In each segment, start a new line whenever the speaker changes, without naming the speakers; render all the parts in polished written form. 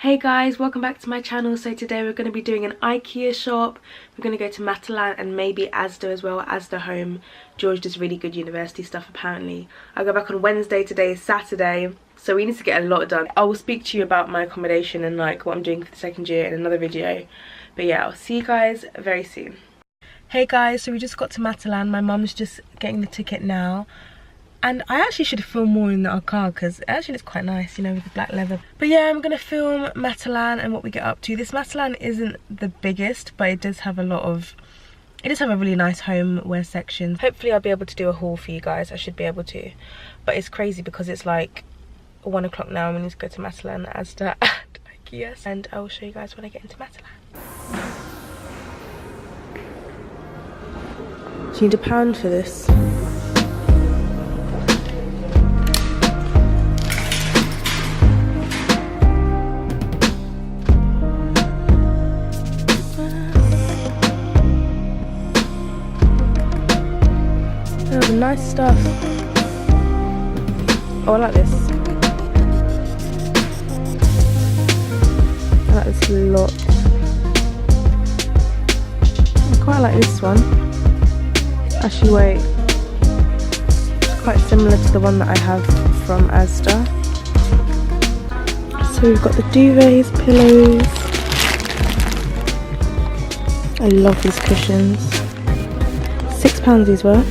Hey guys, welcome back to my channel. So today we're going to be doing an Ikea shop. We're going to go to Matalan and maybe ASDA as well. ASDA Home. George does really good university stuff apparently. I go back on Wednesday, today is Saturday. So we need to get a lot done. I will speak to you about my accommodation and like what I'm doing for the second year in another video. But yeah, I'll see you guys very soon. Hey guys, so we just got to Matalan. My mum's just getting the ticket now. And I actually should film more in our car because it actually looks quite nice, you know, with the black leather. But yeah, I'm going to film Matalan and what we get up to. This Matalan isn't the biggest, but it does have a lot of... It does have a really nice homeware section. Hopefully I'll be able to do a haul for you guys. I should be able to. But it's crazy because it's like 1 o'clock now and we need to go to Matalan ASDA at Ikea. And I will show you guys when I get into Matalan. Do you need £1 for this? Oh, nice stuff. Oh, I like this. I like this a lot. I quite like this one. Actually, wait. It's quite similar to the one that I have from ASDA. So we've got the duvets, pillows. I love these cushions. £6 these were.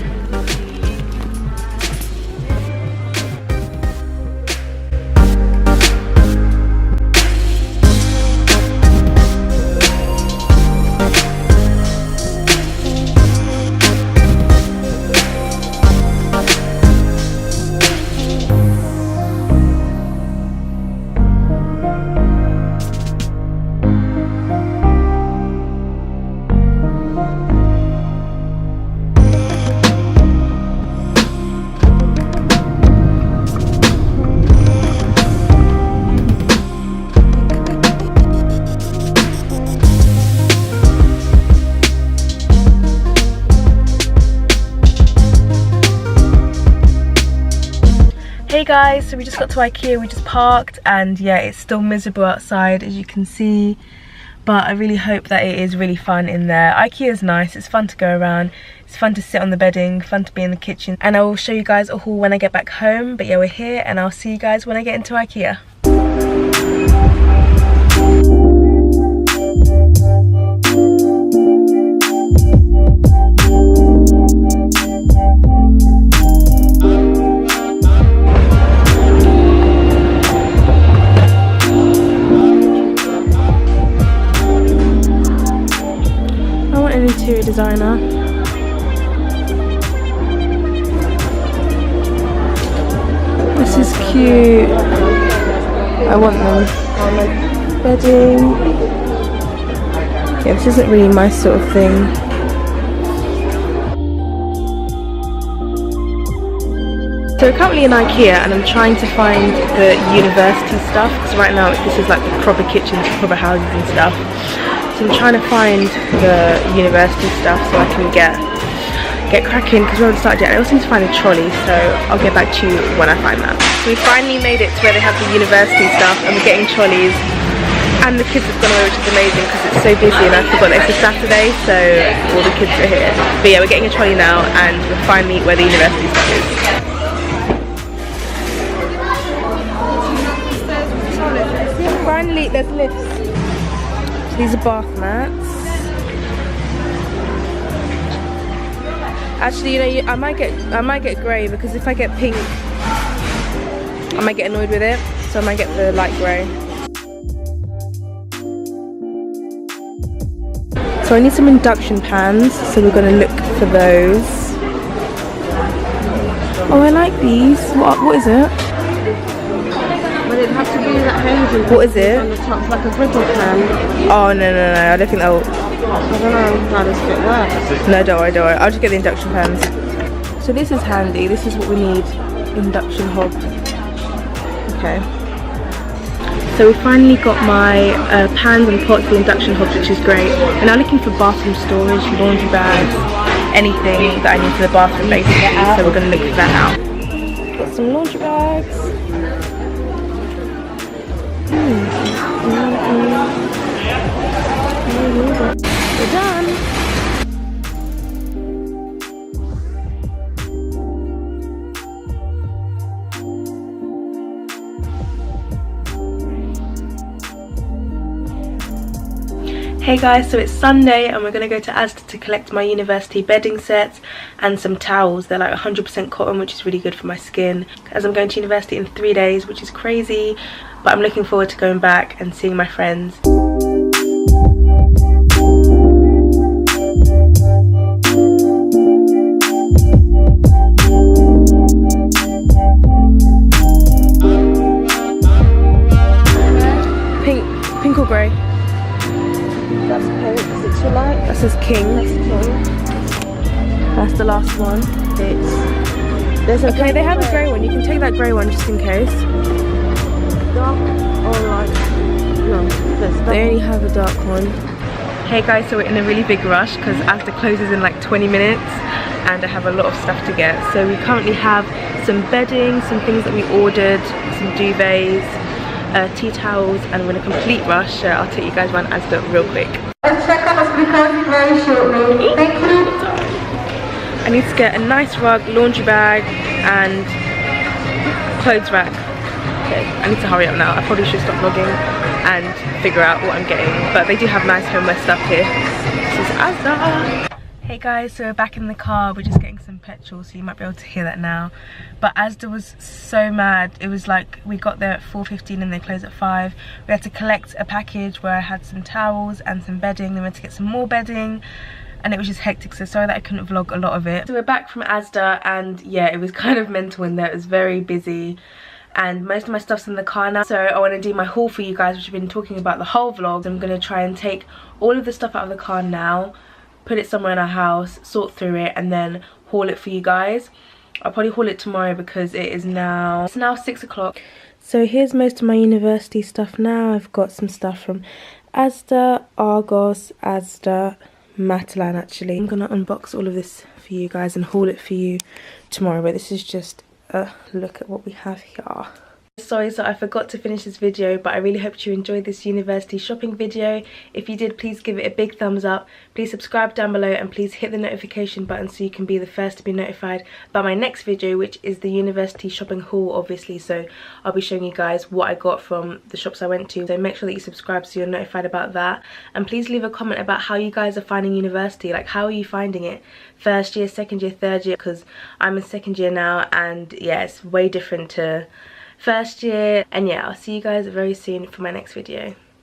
Hey guys, so we just got to Ikea, we just parked and yeah, it's still miserable outside as you can see, but I really hope that it is really fun in there. Ikea is nice, it's fun to go around, it's fun to sit on the bedding, fun to be in the kitchen, and I will show you guys a haul when I get back home. But yeah, we're here and I'll see you guys when I get into Ikea. Interior designer. This is cute. I want them. Bedding. Yeah, this isn't really my sort of thing. So we're currently in Ikea and I'm trying to find the university stuff because right now this is like the proper kitchens, proper houses and stuff. So I'm trying to find the university stuff so I can get cracking because we haven't started yet. I also need to find a trolley, so I'll get back to you when I find that. So we finally made it to where they have the university stuff and we're getting trolleys. And the kids have gone away, which is amazing because it's so busy and I forgot that it's a Saturday, so all the kids are here. But yeah, we're getting a trolley now and we're finally where the university stuff is. Finally, there's lifts. These are bath mats. Actually, you know, I might get grey because if I get pink, I might get annoyed with it. So I might get the light grey. So I need some induction pans. So we're gonna look for those. Oh, I like these. What is it?
But it'd have to be that hanging.
What is it?
On the top, like a griddle pan.
Oh no, I don't think that will.
I don't know how this bit works.
No, don't worry. I'll just get the induction pans. So this is handy. This is what we need. Induction hob. Okay. So we finally got my pans and pots for the induction hobs, which is great. We're now looking for bathroom storage, laundry bags, anything that I need for the bathroom basically. So we're going to look for that now. Got some laundry bags. Hey guys, so it's Sunday and we're going to go to ASDA to collect my university bedding sets and some towels. They're like 100% cotton, which is really good for my skin, as I'm going to university in 3 days, which is crazy, but I'm looking forward to going back and seeing my friends. Pink or grey?
That's pink. Is it too light?
That says king.
That's king.
That's the last one.
There's a
Okay, they have a grey one. You can take that grey one just in case.
dark or light. No,
They only have a dark one. Hey guys, so we're in a really big rush because ASDA closes in like 20 minutes and I have a lot of stuff to get. So we currently have some bedding, some things that we ordered, some duvets, tea towels, and we're in a complete rush, so I'll take you guys around ASDA real quick.
Checkout is closing very shortly. Thank you.
I need to get a nice rug, laundry bag, and clothes rack. Okay, I need to hurry up now. I probably should stop vlogging and figure out what I'm getting, but they do have nice homeware stuff here. This is ASDA. Hey guys, so we're back in the car. We're just getting some petrol, so you might be able to hear that now. But ASDA was so mad. It was like we got there at 4:15 and they closed at 5. We had to collect a package where I had some towels and some bedding. Then we had to get some more bedding, and it was just hectic, so sorry that I couldn't vlog a lot of it. So we're back from ASDA, and yeah, it was kind of mental in there. It was very busy, and most of my stuff's in the car now, so I want to do my haul for you guys, which I've been talking about the whole vlog. I'm going to try and take all of the stuff out of the car now, put it somewhere in our house, sort through it, and then haul it for you guys. I'll probably haul it tomorrow because it's now 6 o'clock. So here's most of my university stuff now. I've got some stuff from ASDA, Argos, ASDA, Matalan actually. I'm gonna unbox all of this for you guys and haul it for you tomorrow, but this is just a look at what we have here. Sorry, so I forgot to finish this video, but I really hope you enjoyed this university shopping video. If you did, please give it a big thumbs up. Please subscribe down below and please hit the notification button so you can be the first to be notified about my next video, which is the university shopping haul, obviously. So I'll be showing you guys what I got from the shops I went to. So make sure that you subscribe so you're notified about that. And please leave a comment about how you guys are finding university. Like, how are you finding it? First year, second year, third year? Because I'm in second year now, and yeah, it's way different to first year. And yeah, I'll see you guys very soon for my next video.